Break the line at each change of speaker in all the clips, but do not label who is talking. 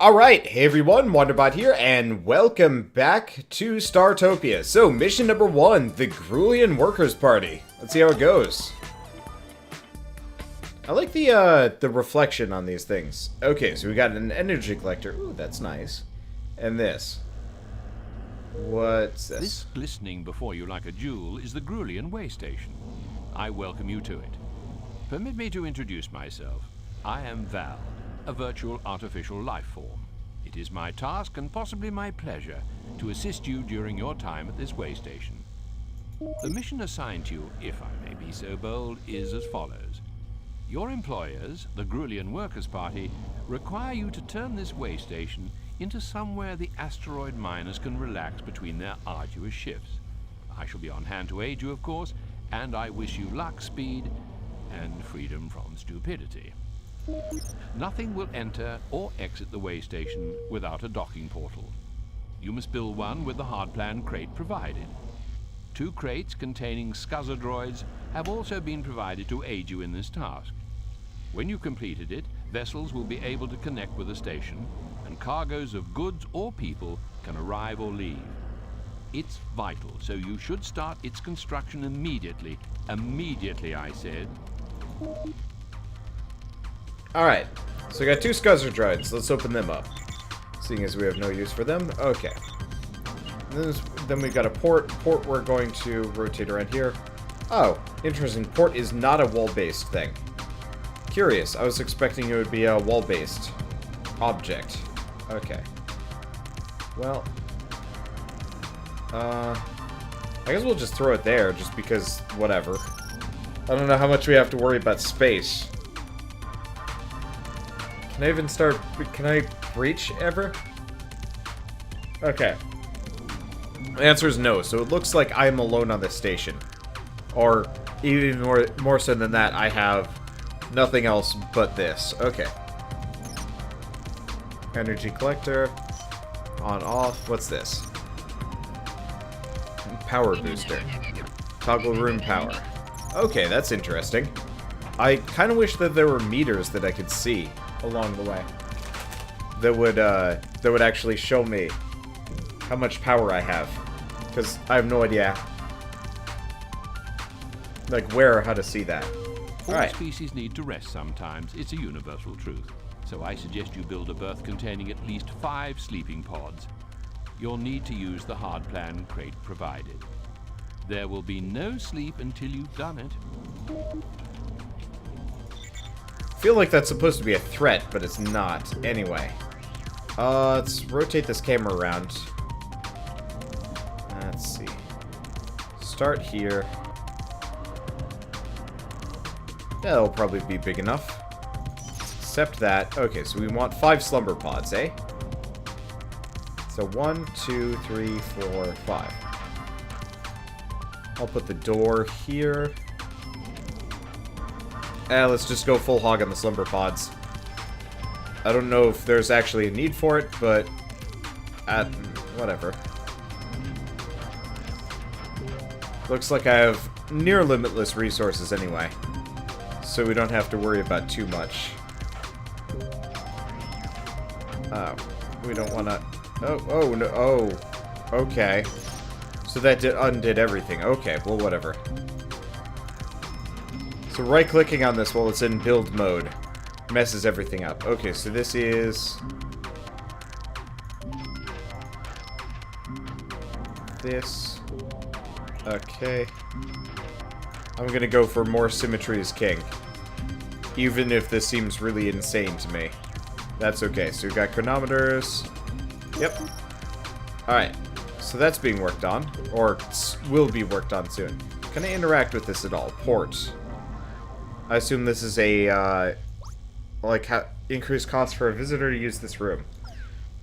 Alright, hey everyone, Wanderbot here, and welcome back to Startopia. So, mission number 1, the Grulian Workers' Party. Let's see how it goes. I like the reflection on these things. Okay, so we got an energy collector. Ooh, that's nice. And this. What's this?
This glistening before you like a jewel is the Grulian way station. I welcome you to it. Permit me to introduce myself. I am Val, a virtual artificial life form. It is my task and possibly my pleasure to assist you during your time at this way station. The mission assigned to you, if I may be so bold, is as follows. Your employers, the Grulian Workers' Party, require you to turn this way station into somewhere the asteroid miners can relax between their arduous shifts. I shall be on hand to aid you, of course, and I wish you luck, speed, and freedom from stupidity. Nothing will enter or exit the way station without a docking portal. You must build one with the hardplan crate provided. 2 crates containing scuzzer droids have also been provided to aid you in this task. When you've completed it, vessels will be able to connect with the station, and cargoes of goods or people can arrive or leave. It's vital, so you should start its construction immediately. Immediately, I said.
Alright, so we got 2 scuzzer droids. Let's open them up. Seeing as we have no use for them. Okay. Then we've got a port. Port we're going to rotate around here. Oh, interesting. Port is not a wall-based thing. Curious. I was expecting it would be a wall-based object. Okay. Well. I guess we'll just throw it there, just because, whatever. I don't know how much we have to worry about space. Can I even start... Can I breach ever? Okay. The answer is no, so it looks like I'm alone on this station. Or, even more so than that, I have nothing else but this. Okay. Energy collector. On, off. What's this? Power booster. Toggle room power. Okay, that's interesting. I kind of wish that there were meters that I could see along the way that would actually show me how much power I have, because I have no idea like where or how to see that.
All species need to rest sometimes. It's a universal truth. So I suggest you build a berth containing at least 5 sleeping pods. You'll need to use the hardplan crate provided. There will be no sleep until you've done it.
I feel like that's supposed to be a threat, but it's not. Anyway. Let's rotate this camera around. Let's see. Start here. That'll probably be big enough. Except that. Okay, so we want 5 slumber pods, eh? So 1, 2, 3, 4, 5. I'll put the door here. Let's just go full hog on the slumber pods. I don't know if there's actually a need for it, but... whatever. Looks like I have near limitless resources anyway. So we don't have to worry about too much. Oh. We don't want to... Oh, no, oh. Okay. So that undid everything. Okay, well, whatever. So right-clicking on this while it's in build mode messes everything up. Okay, so this is... this. Okay. I'm gonna go for more symmetry as king. Even if this seems really insane to me. That's okay. So we've got chronometers. Yep. Alright. So that's being worked on. Or will be worked on soon. Can I interact with this at all? Port. I assume this is a, increased cost for a visitor to use this room.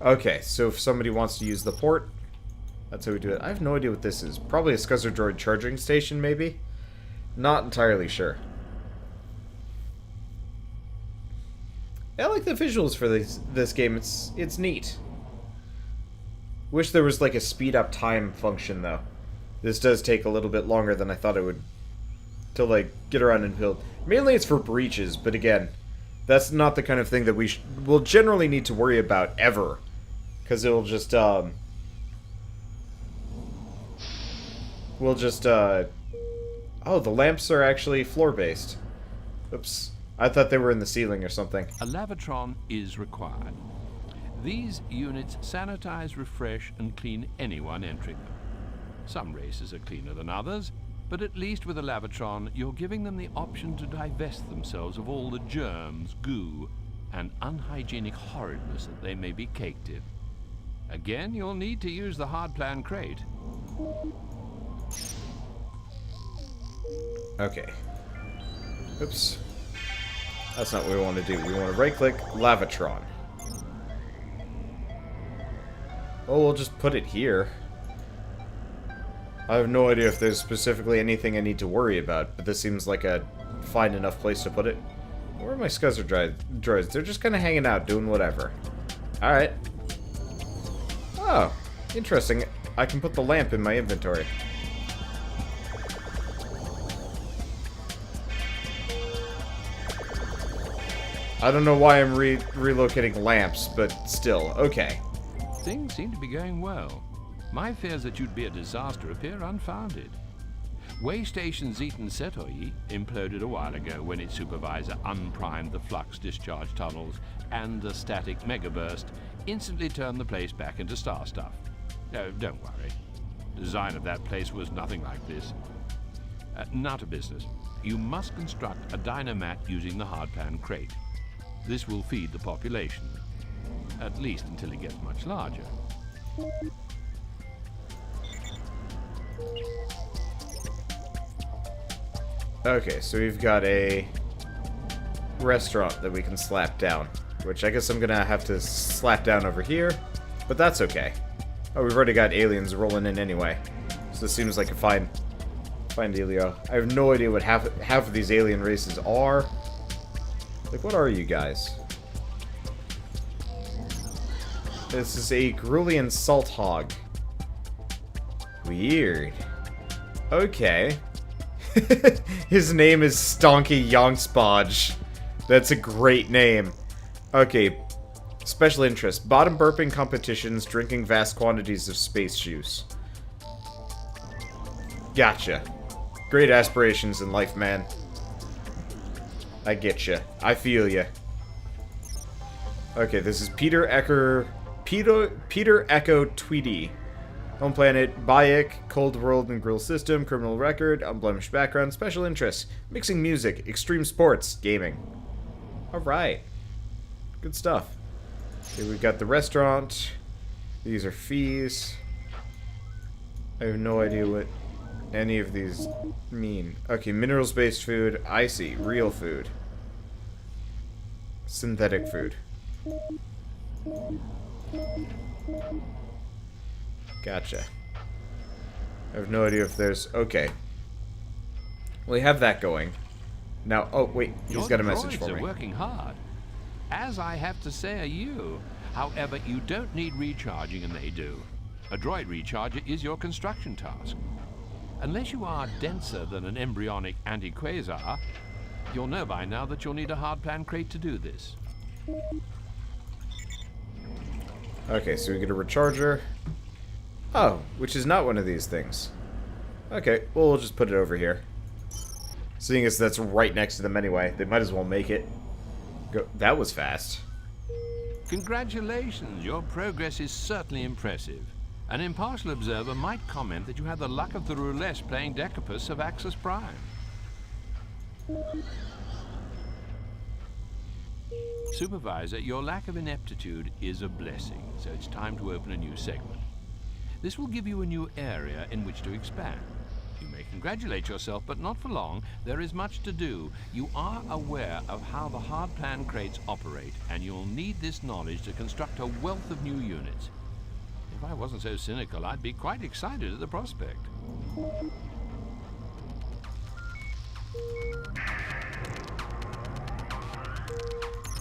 Okay, so if somebody wants to use the port, that's how we do it. I have no idea what this is. Probably a scuzzer droid charging station, maybe? Not entirely sure. I like the visuals for this game. It's neat. Wish there was, like, a speed-up time function, though. This does take a little bit longer than I thought it would to, like, get around and build. Mainly it's for breaches, but again, That's not the kind of thing that will generally need to worry about ever. Because it'll just, we'll just, oh, the lamps are actually floor-based. Oops. I thought they were in the ceiling or something.
A lavatron is required. These units sanitize, refresh, and clean anyone entering them. Some races are cleaner than others, but at least with a lavatron, you're giving them the option to divest themselves of all the germs, goo, and unhygienic horridness that they may be caked in. Again, you'll need to use the hardplan crate.
Okay. Oops. That's not what we want to do. We want to right-click Lavatron. Well, we'll just put it here. I have no idea if there's specifically anything I need to worry about, but this seems like a fine enough place to put it. Where are my scuzzer droids? They're just kind of hanging out, doing whatever. Alright. Oh, interesting. I can put the lamp in my inventory. I don't know why I'm relocating lamps, but still, okay.
Things seem to be going well. My fears that you'd be a disaster appear unfounded. Waystation Zeton Setoi imploded a while ago when its supervisor unprimed the flux discharge tunnels, and the static megaburst instantly turned the place back into star stuff. No, don't worry. The design of that place was nothing like this. Now to business. You must construct a dynamat using the hardpan crate. This will feed the population, at least until it gets much larger.
Okay, so we've got a restaurant that we can slap down, which I guess I'm gonna have to slap down over here, but that's okay. Oh, we've already got aliens rolling in anyway, so this seems like a fine dealio. I have no idea what half of these alien races are. Like, what are you guys? This is a Grulian salt hog. Weird. Okay. His name is Stonky Yongspodge. That's a great name. Okay. Special interest. Bottom burping competitions, drinking vast quantities of space juice. Gotcha. Great aspirations in life, man. I get you. I feel you. Okay, this is Peter Echo Tweedy. Home planet, Bayek, Cold World and Grill System, criminal record, unblemished background, special interests, mixing music, extreme sports, gaming. Alright. Good stuff. Okay, we've got the restaurant. These are fees. I have no idea what any of these mean. Okay, minerals-based food. I see. Real food. Synthetic food. Gotcha. I have no idea if there's... Okay. We have that going. Now, oh, wait. He's got a message for me.
Your droids are working hard. As I have to say are you. However, you don't need recharging, and they do. A droid recharger is your construction task. Unless you are denser than an embryonic anti-quasar, you'll know by now that you'll need a hardplan crate to do this.
Okay, so we get a recharger. Oh, which is not one of these things. Okay, well, we'll just put it over here. Seeing as that's right next to them anyway, they might as well make it. Go. That was fast.
Congratulations, your progress is certainly impressive. An impartial observer might comment that you had the luck of the roulette playing Decapus of Axis Prime. Supervisor, your lack of ineptitude is a blessing, so it's time to open a new segment. This will give you a new area in which to expand. You may congratulate yourself, but not for long. There is much to do. You are aware of how the hardplan crates operate, and you'll need this knowledge to construct a wealth of new units. If I wasn't so cynical, I'd be quite excited at the prospect.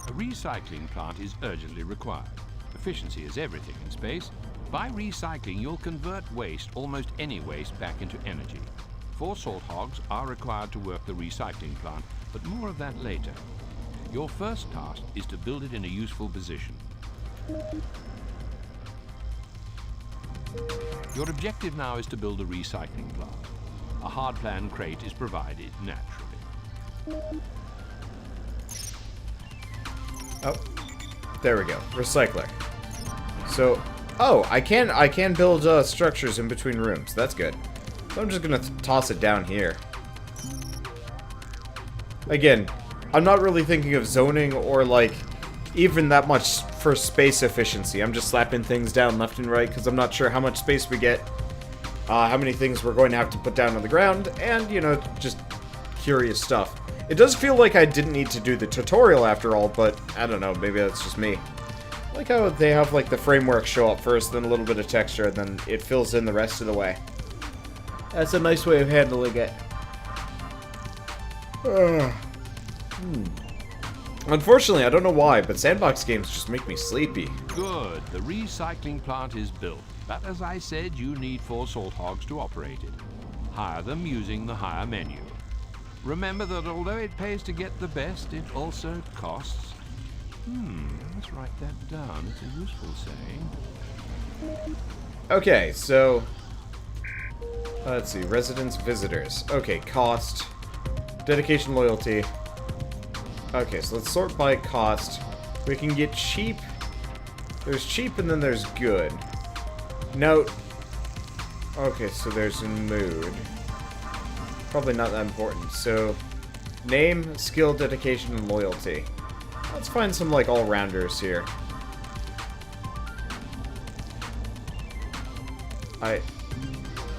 A recycling plant is urgently required. Efficiency is everything in space. By recycling, you'll convert waste, almost any waste, back into energy. 4 salt hogs are required to work the recycling plant, but more of that later. Your first task is to build it in a useful position. Your objective now is to build a recycling plant. A hard-plan crate is provided naturally.
Oh, there we go. Recycler. So, oh, I can build structures in between rooms. That's good. So I'm just gonna toss it down here. Again, I'm not really thinking of zoning or like even that much for space efficiency. I'm just slapping things down left and right because I'm not sure how much space we get, how many things we're going to have to put down on the ground, and, you know, just curious stuff. It does feel like I didn't need to do the tutorial after all, but I don't know, maybe that's just me. I like how they have, like, the framework show up first, then a little bit of texture, and then it fills in the rest of the way. That's a nice way of handling it. Unfortunately, I don't know why, but sandbox games just make me sleepy.
Good. The recycling plant is built. But as I said, you need 4 salt hogs to operate it. Hire them using the hire menu. Remember that although it pays to get the best, it also costs. Let's write that down. It's a useful saying.
Okay, so let's see. Residents, visitors. Okay, cost, dedication, loyalty. Okay, so let's sort by cost. We can get cheap. There's cheap and then there's good. Note. Okay, so there's mood. Probably not that important. So, name, skill, dedication, and loyalty. Let's find some, like, all-rounders here.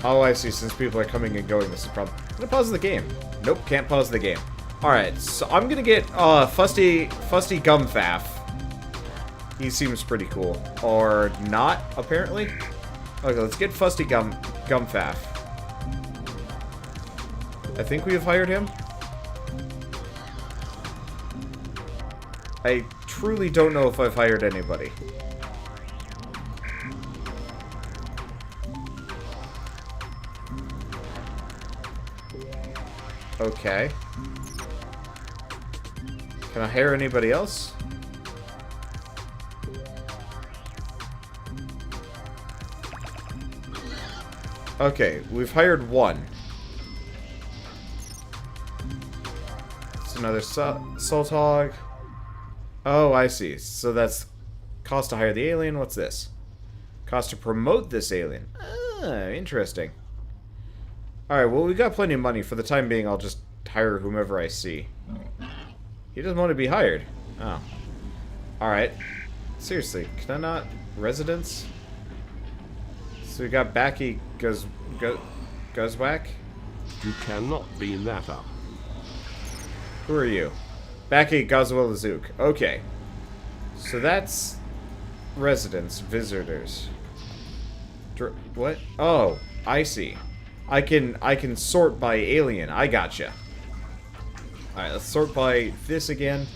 Oh, I see. Since people are coming and going, this is a problem. I'm gonna pause the game. Nope, can't pause the game. Alright, so I'm gonna get, Fusty Gumfaff. He seems pretty cool. Or not, apparently. Okay, let's get Fusty Gumfaff. I think we have hired him. I truly don't know if I've hired anybody. Okay. Can I hire anybody else? Okay, we've hired one. It's another salt hog. Oh, I see. So that's cost to hire the alien. What's this? Cost to promote this alien. Ah, interesting. Alright, well, we got plenty of money. For the time being, I'll just hire whomever I see. He doesn't want to be hired. Oh. Alright. Seriously, can I not? Residents? So we got Backy Guzwhack?
You cannot beam that up.
Who are you? Backy Gozwelazuk. Okay. So that's residents, visitors. What? Oh, I see. I can sort by alien. I gotcha. Alright, let's sort by this again.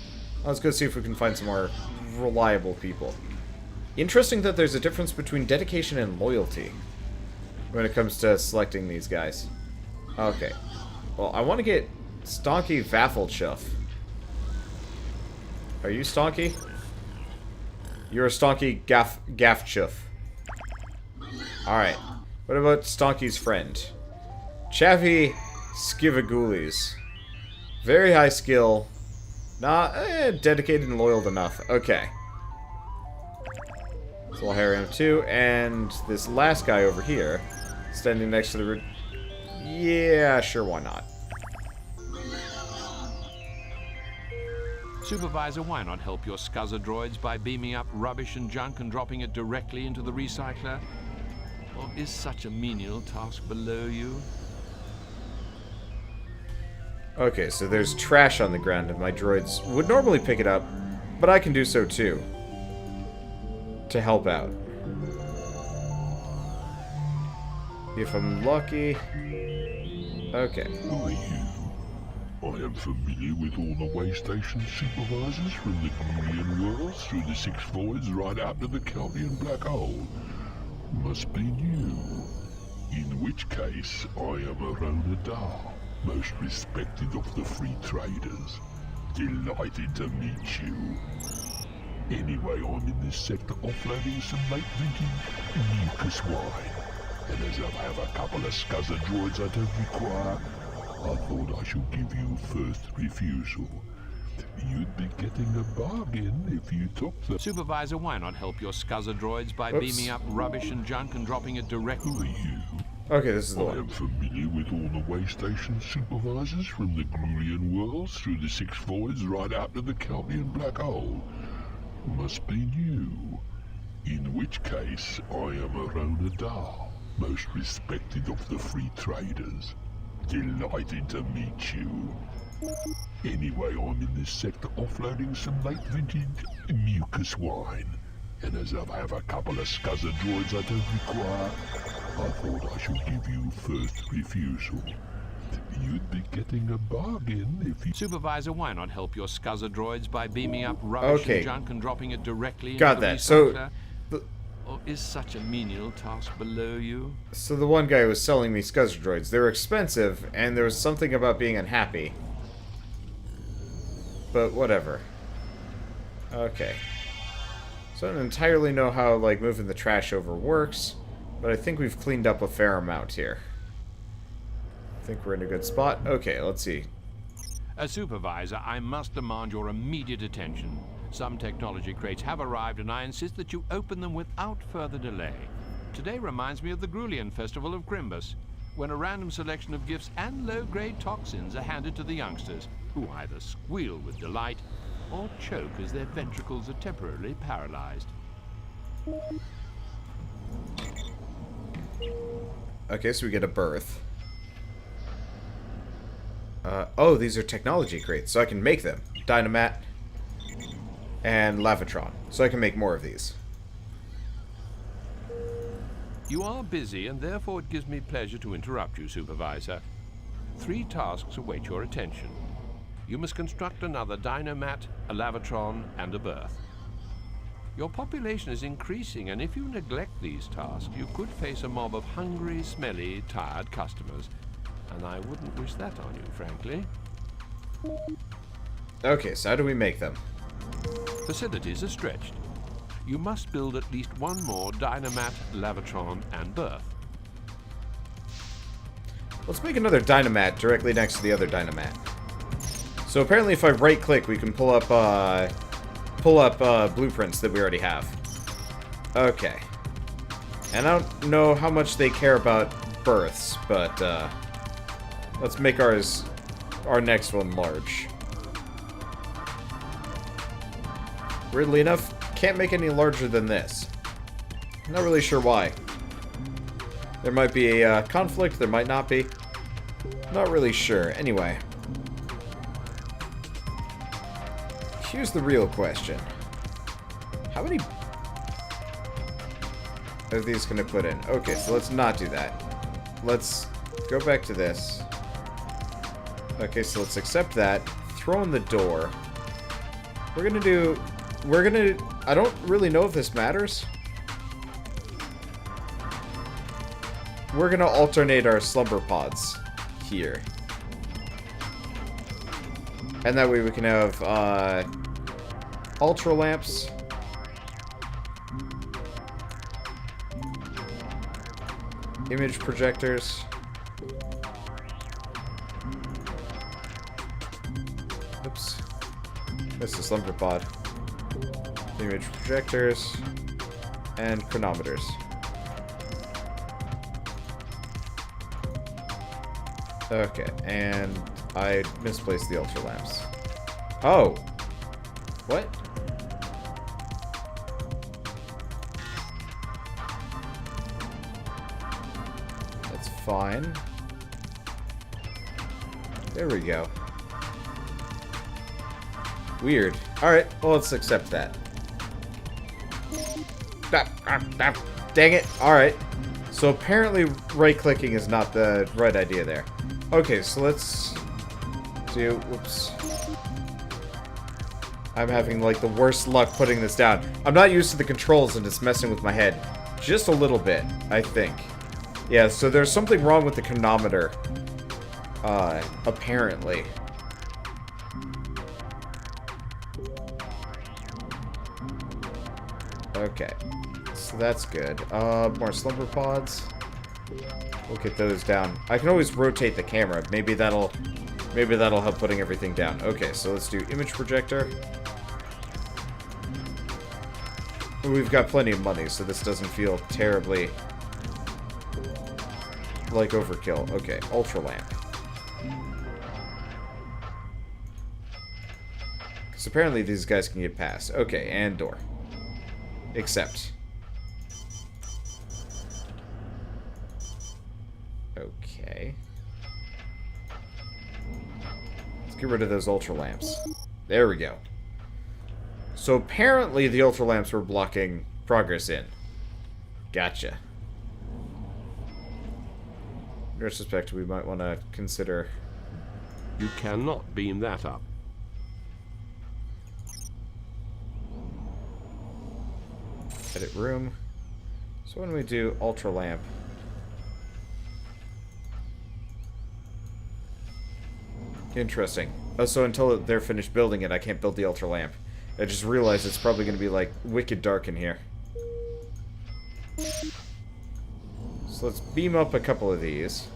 Let's go see if we can find some more reliable people. Interesting that there's a difference between dedication and loyalty when it comes to selecting these guys. Okay. Well, I want to get Stonky Vafflechuff. Are you Stonky? You're a Stonky Gaffchuff. Alright. What about Stonky's friend? Chaffy Skivagoolies. Very high skill. Not dedicated and loyal enough. Okay. So we'll hire him too. And this last guy over here, standing next to the... Yeah, sure, why not?
Supervisor, why not help your scuzzer droids by beaming up rubbish and junk and dropping it directly into the recycler? Or is such a menial task below you?
Okay, so there's trash on the ground and my droids would normally pick it up, but I can do so too. To help out. If I'm lucky... Okay.
Who are you? I am familiar with all the way station supervisors from the Gulian worlds through the Six Voids right up to the Kelpian Black Hole. Must be new. In which case, I am a Ronadar, most respected of the free traders. Delighted to meet you. Anyway, I'm in this sector offloading some late vintage mucus wine. And as I have a couple of scuzzer droids I don't require, I thought I should give you first refusal. You'd be getting a bargain if you took the...
Supervisor, why not help your scuzzer droids by
Oops.
beaming up rubbish and junk and dropping it directly?
Who are you?
Okay, this is the
I
one.
am familiar with all the way station supervisors from the Grulian worlds through the Six Voids right out to the Caldean Black Hole. Must be new. In which case, I am a Ronadar, most respected of the free traders. Delighted to meet you. Anyway, I'm in this sector offloading some late vintage mucus wine. And as I have a couple of scuzzer droids I don't require, I thought I should give you first refusal. You'd be getting a bargain if you...
Supervisor, why not help your scuzzer droids by beaming up rubbish
Okay.
and junk and dropping it directly into
Got
the
that. So,
recycler? Or is such a menial task below you?
So the one guy was selling me scuzzer droids. They were expensive, and there was something about being unhappy. But whatever. Okay. So I don't entirely know how, like, moving the trash over works, but I think we've cleaned up a fair amount here. I think we're in a good spot. Okay, let's see.
As supervisor, I must demand your immediate attention. Some technology crates have arrived, and I insist that you open them without further delay. Today reminds me of the Grulian Festival of Grimbus, when a random selection of gifts and low-grade toxins are handed to the youngsters, who either squeal with delight or choke as their ventricles are temporarily paralyzed.
Okay, so we get a berth. Oh, these are technology crates, so I can make them. Dynamat and Lavatron, so I can make more of these.
You are busy, and therefore it gives me pleasure to interrupt you, Supervisor. 3 tasks await your attention. You must construct another Dynamat, a Lavatron, and a berth. Your population is increasing, and if you neglect these tasks, you could face a mob of hungry, smelly, tired customers. And I wouldn't wish that on you, frankly.
Okay, so how do we make them?
Facilities are stretched. You must build at least one more Dynamat, Lavatron, and berth.
Let's make another Dynamat directly next to the other Dynamat. So apparently if I right-click, we can pull up blueprints that we already have. Okay. And I don't know how much they care about berths, but let's make our next one large. Weirdly enough, can't make any larger than this. Not really sure why. There might be a conflict, there might not be. Not really sure. Anyway. Here's the real question. How many are these going to put in? Okay, so let's not do that. Let's go back to this. Okay, so let's accept that. Throw in the door. We're gonna... I don't really know if this matters. We're gonna alternate our slumber pods here. And that way we can have, ultra lamps. Image projectors. Oops. Missed the slumber pod. Image projectors. And chronometers. Okay, and I misplaced the ultra lamps. Oh! What? That's fine. There we go. Weird. Alright, well, let's accept that. Dang it. Alright. So apparently right-clicking is not the right idea there. Okay, so let's do... Whoops. I'm having, like, the worst luck putting this down. I'm not used to the controls and it's messing with my head. Just a little bit, I think. Yeah, so there's something wrong with the chronometer. Apparently. Okay. So that's good. More slumber pods. We'll get those down. I can always rotate the camera. Maybe that'll help putting everything down. Okay, so let's do image projector. We've got plenty of money, so this doesn't feel terribly like overkill. Okay, ultra lamp. Because apparently these guys can get past. Okay, and door. Accept. Okay. Let's get rid of those ultra lamps. There we go. So apparently the ultra lamps were blocking progress in. Gotcha. In retrospect, we might want to consider...
You cannot beam that up.
Edit room. So when we do ultra lamp... Interesting. Oh, so until they're finished building it, I can't build the ultra lamp. I just realized it's probably going to be, like, wicked dark in here. So let's beam up a couple of these.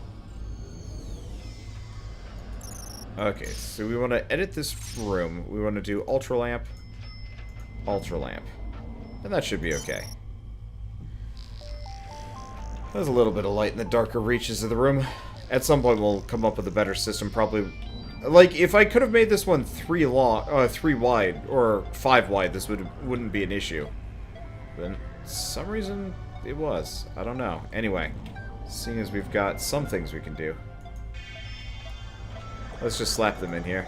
Okay, so we want to edit this room. We want to do ultra lamp, and that should be okay. There's a little bit of light in the darker reaches of the room. At some point we'll come up with a better system, probably. Like, if I could have made this one 3 wide, or 5 wide, this wouldn't be an issue. Then, for some reason, it was. I don't know. Anyway, seeing as we've got some things we can do, let's just slap them in here.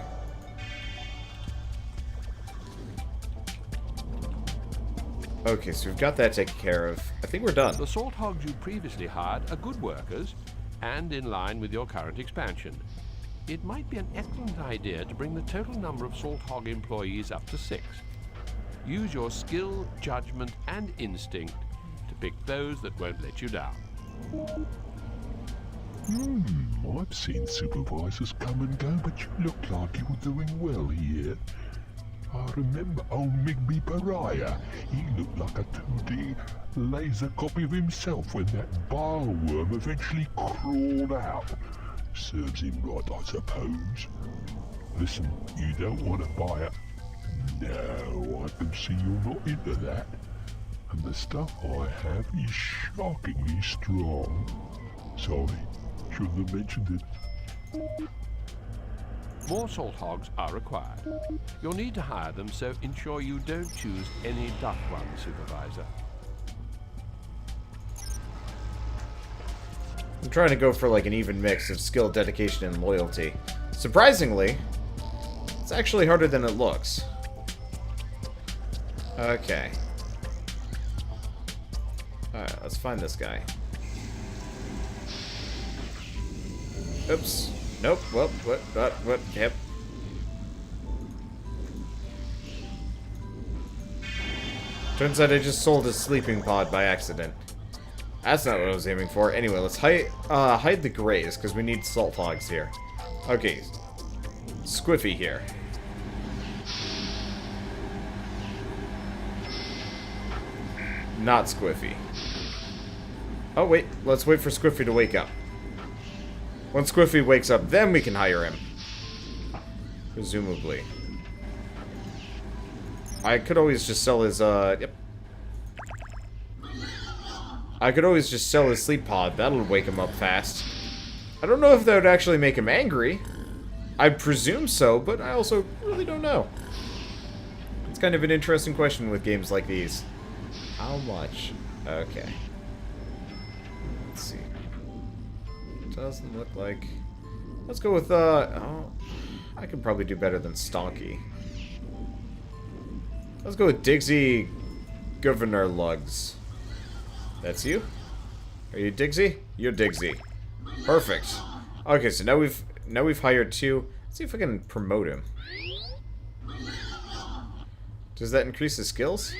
Okay, so we've got that taken care of. I think we're done.
The salt hogs you previously hired are good workers, and in line with your current expansion. It might be an excellent idea to bring the total number of salt hog employees up to 6. Use your skill, judgment, and instinct to pick those that won't let you down.
I've seen supervisors come and go, but you look like you were doing well here. I remember old Migby Pariah. He looked like a 2D laser copy of himself when that bile worm eventually crawled out. Serves him right, I suppose. Listen, you don't want to buy it? No, I can see you're not into that. And the stuff I have is shockingly strong. Sorry, shouldn't have mentioned it.
More salt hogs are required. You'll need to hire them, so ensure you don't choose any duck ones, Supervisor.
I'm trying to go for like an even mix of skill, dedication, and loyalty. Surprisingly, it's actually harder than it looks. Okay. Alright, let's find this guy. Oops. Nope. Well, what? Yep. Turns out I just sold his sleeping pod by accident. That's not what I was aiming for. Anyway, let's hide the grays, because we need salt hogs here. Okay. Squiffy here. Not Squiffy. Oh, wait. Let's wait for Squiffy to wake up. Once Squiffy wakes up, then we can hire him. Presumably. I could always just sell his, yep. I could always just sell his sleep pod. That'll wake him up fast. I don't know if that would actually make him angry. I presume so, but I also really don't know. It's kind of an interesting question with games like these. How much? Okay. Let's see. Doesn't look like... Let's go with, oh, I could probably do better than Stonky. Let's go with Digsy Governor Lugs. That's you? Are you Digsy? You're Digsy. Perfect. Okay, so now we've hired 2. Let's see if I can promote him. Does that increase his skills?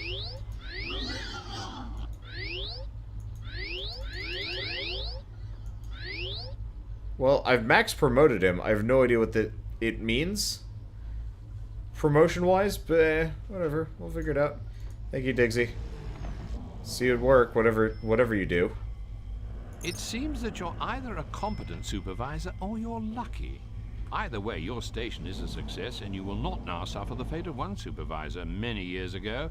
Well, I've max promoted him. I have no idea what it means. Promotion-wise, but whatever. We'll figure it out. Thank you, Digsy. See it work, whatever you do.
It seems that you're either a competent supervisor or you're lucky. Either way, your station is a success, and you will not now suffer the fate of one supervisor many years ago.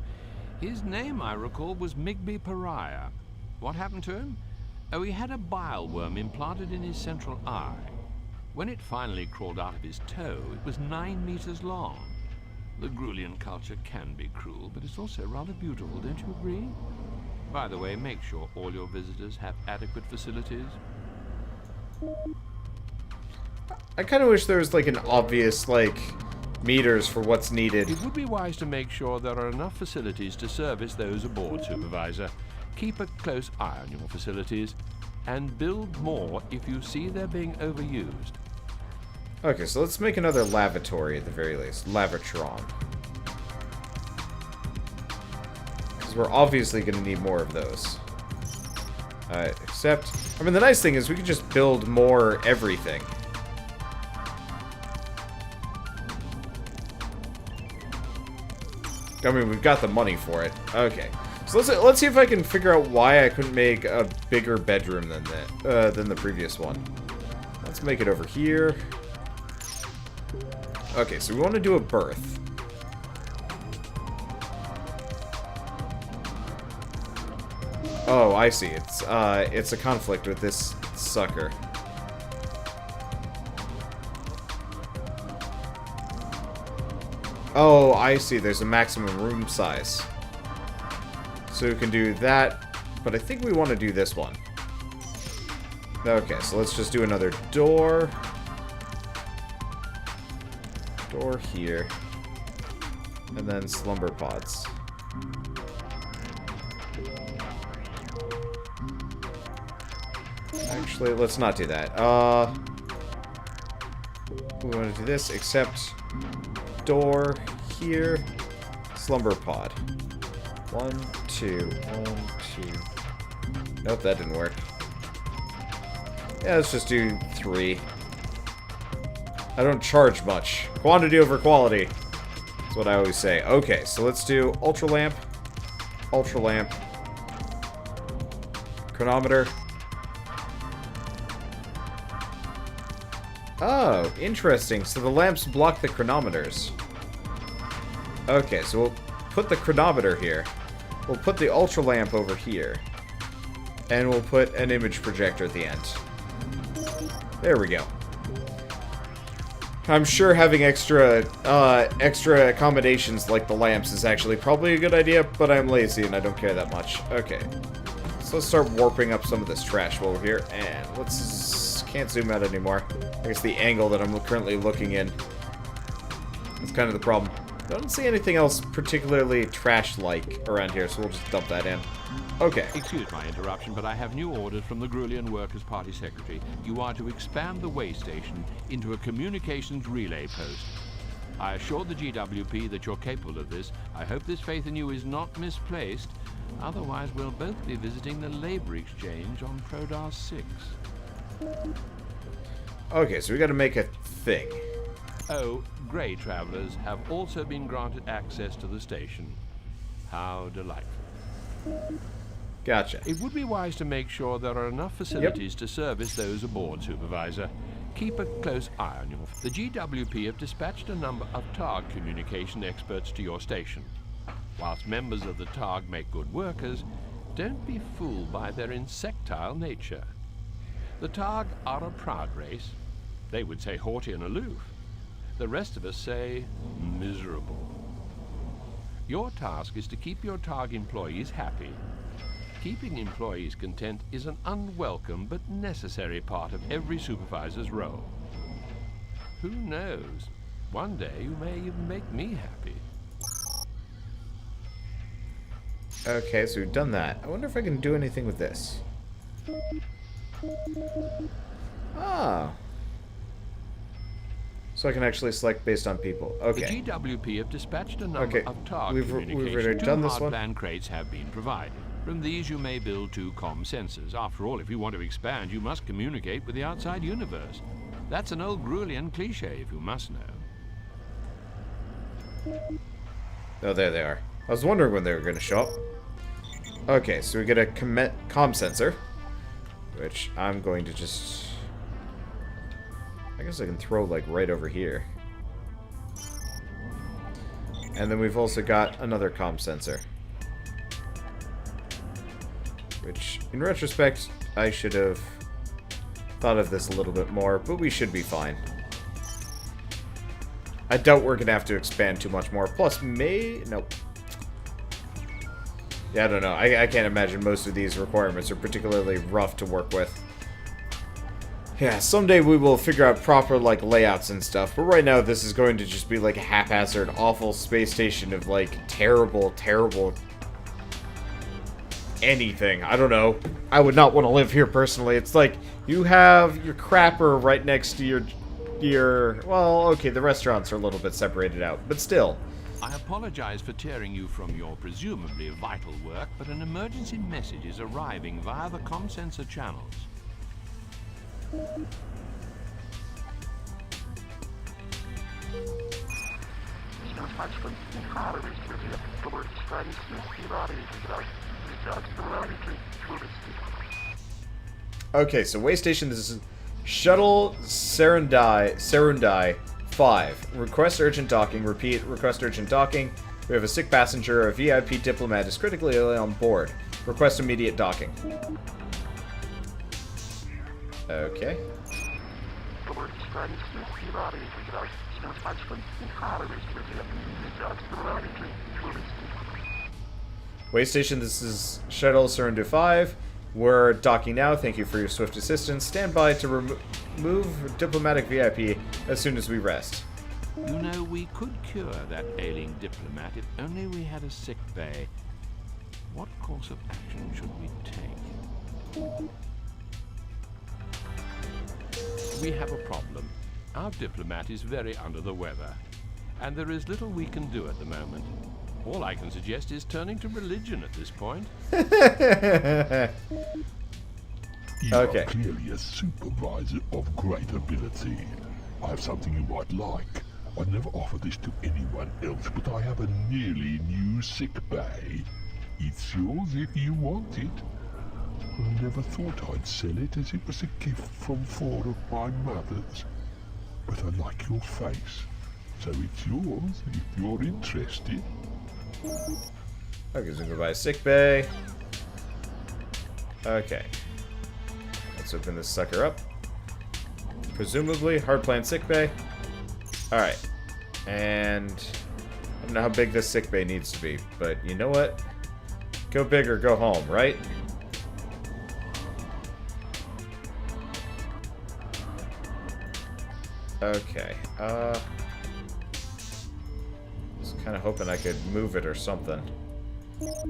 His name, I recall, was Migby Pariah. What happened to him? Oh, he had a bile worm implanted in his central eye. When it finally crawled out of his toe, it was 9 meters long. The Grulian culture can be cruel, but it's also rather beautiful, don't you agree? By the way, make sure all your visitors have adequate facilities.
I kind of wish there was, like, an obvious, like, meters for what's needed.
It would be wise to make sure there are enough facilities to service those aboard, Supervisor. Keep a close eye on your facilities, and build more if you see they're being overused.
Okay, so let's make another lavatory at the very least. Lavatron. Because we're obviously going to need more of those. Except, I mean, the nice thing is we can just build more everything. I mean, we've got the money for it. Okay. So let's see if I can figure out why I couldn't make a bigger bedroom than the previous one. Let's make it over here. Okay, so we want to do a berth. Oh, I see. It's a conflict with this sucker. Oh, I see. There's a maximum room size. So we can do that, but I think we want to do this one. Okay, so let's just do another door. Door here. And then slumber pods. Actually, let's not do that. We want to do this, except door here, slumber pod. 1, 2, 1, 2. Nope, that didn't work. Yeah, let's just do 3. I don't charge much. Quantity over quality. That's what I always say. Okay, so let's do ultra lamp, chronometer. Oh, interesting. So the lamps block the chronometers. Okay, so we'll put the chronometer here. We'll put the ultra lamp over here. And we'll put an image projector at the end. There we go. I'm sure having extra accommodations like the lamps is actually probably a good idea, but I'm lazy and I don't care that much. Okay. So let's start warping up some of this trash while we're here, and let's... can't zoom out anymore. I guess the angle that I'm currently looking in is kind of the problem. I don't see anything else particularly trash-like around here, so we'll just dump that in. Okay.
Excuse my interruption, but I have new orders from the Grulian Workers' Party Secretary. You are to expand the way station into a communications relay post. I assured the GWP that you're capable of this. I hope this faith in you is not misplaced. Otherwise, we'll both be visiting the labor exchange on Prodar 6.
Okay, so we gotta make a thing.
Oh, Grey travelers have also been granted access to the station. How delightful.
Gotcha.
It would be wise to make sure there are enough facilities to service those aboard, Supervisor. Keep a close eye on your... The GWP have dispatched a number of TARG communication experts to your station. Whilst members of the TARG make good workers, don't be fooled by their insectile nature. The TARG are a proud race. They would say haughty and aloof. The rest of us say miserable. Your task is to keep your TARG employees happy. Keeping employees content is an unwelcome but necessary part of every supervisor's role. Who knows? One day you may even make me happy.
Okay, so we've done that. I wonder if I can do anything with this. Ah. So I can actually select based on people. Okay.
The GWP have dispatched a number of TARG
We've
communications.
already done this one.
Hardplan crates have been provided. From these you may build 2 comm sensors. After all, if you want to expand, you must communicate with the outside universe. That's an old Grulian cliche, if you must know.
Oh, there they are. I was wondering when they were going to show up. Okay, so we get a comm sensor, which I'm going to just... I guess I can throw, like, right over here. And then we've also got another comm sensor. Which, in retrospect, I should have thought of this a little bit more, but we should be fine. I doubt we're going to have to expand too much more. Plus, nope. Yeah, I don't know. I can't imagine most of these requirements are particularly rough to work with. Yeah, someday we will figure out proper, like, layouts and stuff, but right now this is going to just be, like, a haphazard, awful space station of, like, terrible, terrible... anything. I don't know. I would not want to live here, personally. It's like, you have your crapper right next to your... Well, okay, the restaurants are a little bit separated out, but still.
I apologize for tearing you from your presumably vital work, but an emergency message is arriving via the comm sensor channels.
Okay, so way station, this is Shuttle Serundai 5. Request urgent docking. Repeat, request urgent docking. We have a sick passenger. A VIP diplomat is critically ill on board. Request immediate docking. Okay. Way station, this is Shuttle Serundai 5. We're docking now. Thank you for your swift assistance. Stand by to remove diplomatic VIP as soon as we rest.
You know, we could cure that ailing diplomat if only we had a sick bay. What course of action should we take? We have a problem. Our diplomat is very under the weather, and there is little we can do at the moment. All I can suggest is turning to religion at this point.
You are clearly a supervisor of great ability. I have something you might like. I never offer this to anyone else, but I have a nearly new sick bay. It's yours if you want it. I never thought I'd sell it, as it was a gift from 4 of my mothers. But I like your face, so it's yours if you're interested.
Okay, so we can buy a sick bay. Okay. Let's open this sucker up. Presumably, hard plan sick bay. Alright. And I don't know how big this sick bay needs to be, but you know what? Go big or go home, right? Okay. Was kind of hoping I could move it or something.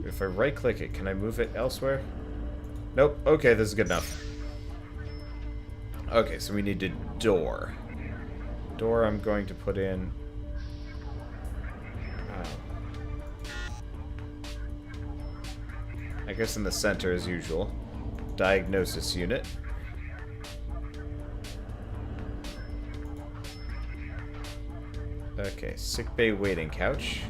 If I right click it, can I move it elsewhere? Nope. Okay, this is good enough. Okay, so we need a door. Door I'm going to put in... I guess in the center as usual. Diagnosis unit. Okay, sickbay waiting couch.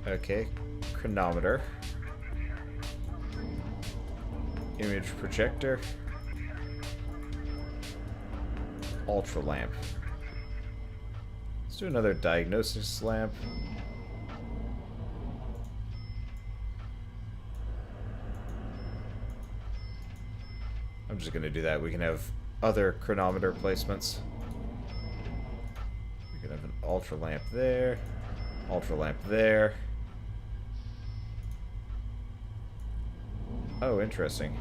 Okay, chronometer. Image projector. Ultra lamp. Let's do another diagnosis lamp. I'm just gonna do that. We can have other chronometer placements. We can have an ultra lamp there. Ultra lamp there. Oh, interesting.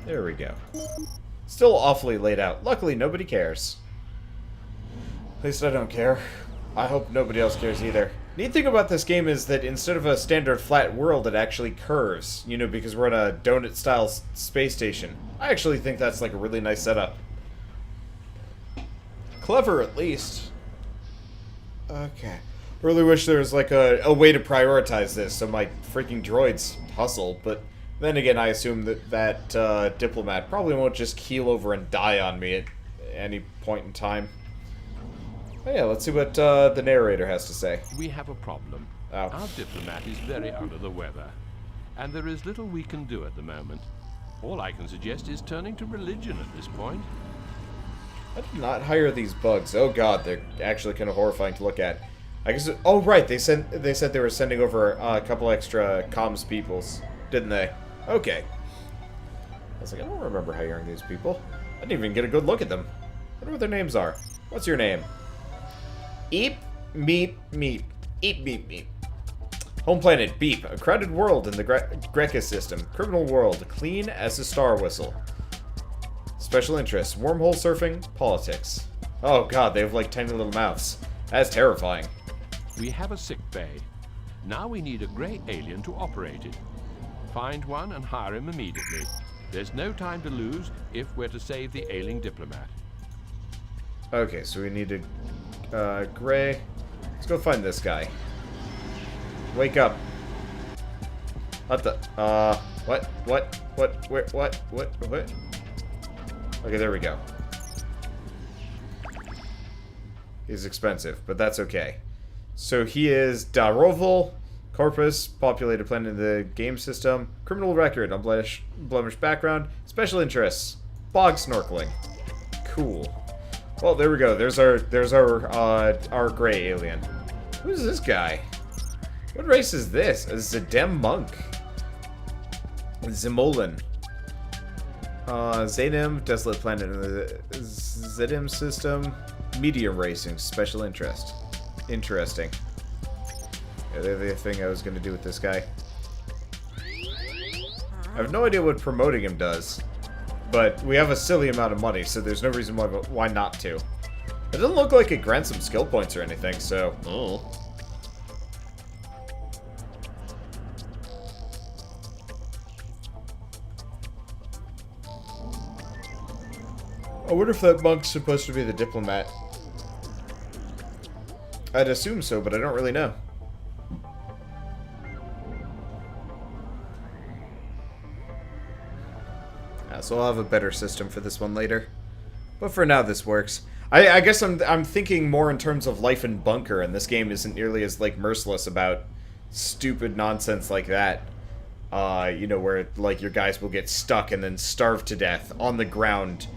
There we go. Still awfully laid out. Luckily, nobody cares. At least I don't care. I hope nobody else cares either. Neat thing about this game is that instead of a standard flat world, it actually curves. You know, because we're on a donut-style space station. I actually think that's like a really nice setup. Clever, at least. Okay. Really wish there was like a way to prioritize this so my freaking droids hustle, but then again I assume that diplomat probably won't just keel over and die on me any point in time. Oh yeah, let's see what the narrator has to say.
We have a problem.
Oh.
Our diplomat is very under the weather, and there is little we can do at the moment. All I can suggest is turning to religion at this point.
I did not hire these bugs. Oh god, they're actually kind of horrifying to look at. I guess. Oh right, they said they were sending over a couple extra comms peoples, didn't they? Okay. I was like, I don't remember hiring these people. I didn't even get a good look at them. I wonder what their names are. What's your name? Eep, meep, meep. Eep, meep, meep. Home planet, Beep. A crowded world in the Greca system. Criminal world, clean as a star whistle. Special interests, wormhole surfing, politics. Oh god, they have like tiny little mouths. That's terrifying.
We have a sick bay. Now we need a grey alien to operate it. Find one and hire him immediately. There's no time to lose if we're to save the ailing diplomat.
Okay, so we need a gray. Let's go find this guy. Wake up. What the? What? Where? What? Okay, there we go. He's expensive, but that's okay. So he is Daroval, Corpus, populated planet in the game system, criminal record, unblemished background, special interests, bog snorkeling. Cool. Well, there we go. There's our gray alien. Who's this guy? What race is this? A Zedem monk. Zimolan. Zadim, desolate planet in the Zedem system. Medium racing, special interest. Interesting. Yeah, the other thing I was going to do with this guy. I have no idea what promoting him does. But we have a silly amount of money, so there's no reason why not to. It doesn't look like it grants some skill points or anything, so... Oh. I wonder if that monk's supposed to be the diplomat. I'd assume so, but I don't really know. So I'll have a better system for this one later. But for now, this works. I guess I'm thinking more in terms of life in bunker, and this game isn't nearly as, like, merciless about stupid nonsense like that. You know, where, like, your guys will get stuck and then starve to death on the ground.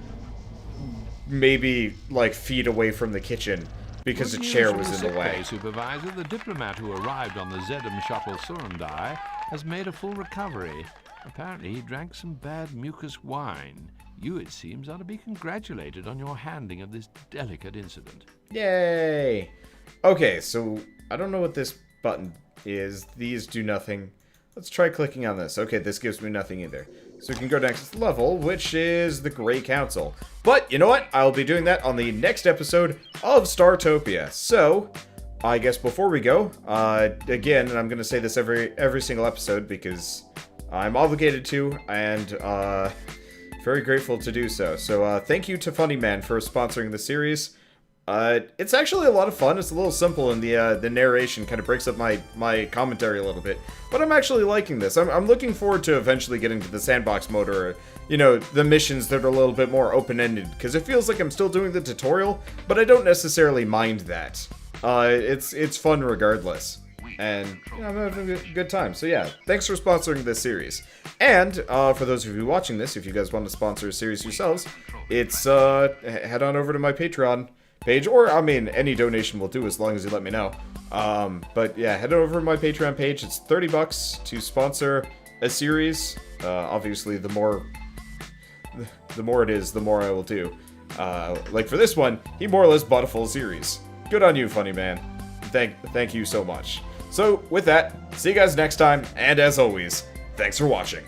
Maybe, like, feet away from the kitchen because a chair was in the way.
Supervisor, the diplomat who arrived on the Zedem shuttle Surundai has made a full recovery. Apparently, he drank some bad mucus wine. You, it seems, ought to be congratulated on your handling of this delicate incident.
Yay! Okay, so I don't know what this button is. These do nothing. Let's try clicking on this. Okay, this gives me nothing either. So we can go to next level, which is the Grey Council. But, you know what? I'll be doing that on the next episode of Startopia. So, I guess before we go, again, and I'm going to say this every single episode because I'm obligated to, and very grateful to do so. So thank you to Funny Man for sponsoring the series. It's actually a lot of fun. It's a little simple, and the narration kind of breaks up my commentary a little bit. But I'm actually liking this. I'm looking forward to eventually getting to the sandbox mode, or, you know, the missions that are a little bit more open-ended, because it feels like I'm still doing the tutorial, but I don't necessarily mind that. It's fun regardless. And, you know, I'm having a good time. So yeah, thanks for sponsoring this series. And, for those of you watching this, if you guys want to sponsor a series yourselves, it's, head on over to my Patreon page, or, I mean, any donation will do as long as you let me know. But yeah, head over to my Patreon page. It's $30 to sponsor a series. Obviously, the more it is, the more I will do. Like for this one, he more or less bought a full series. Good on you, Funny Man. Thank you so much. So, with that, see you guys next time, and as always, thanks for watching.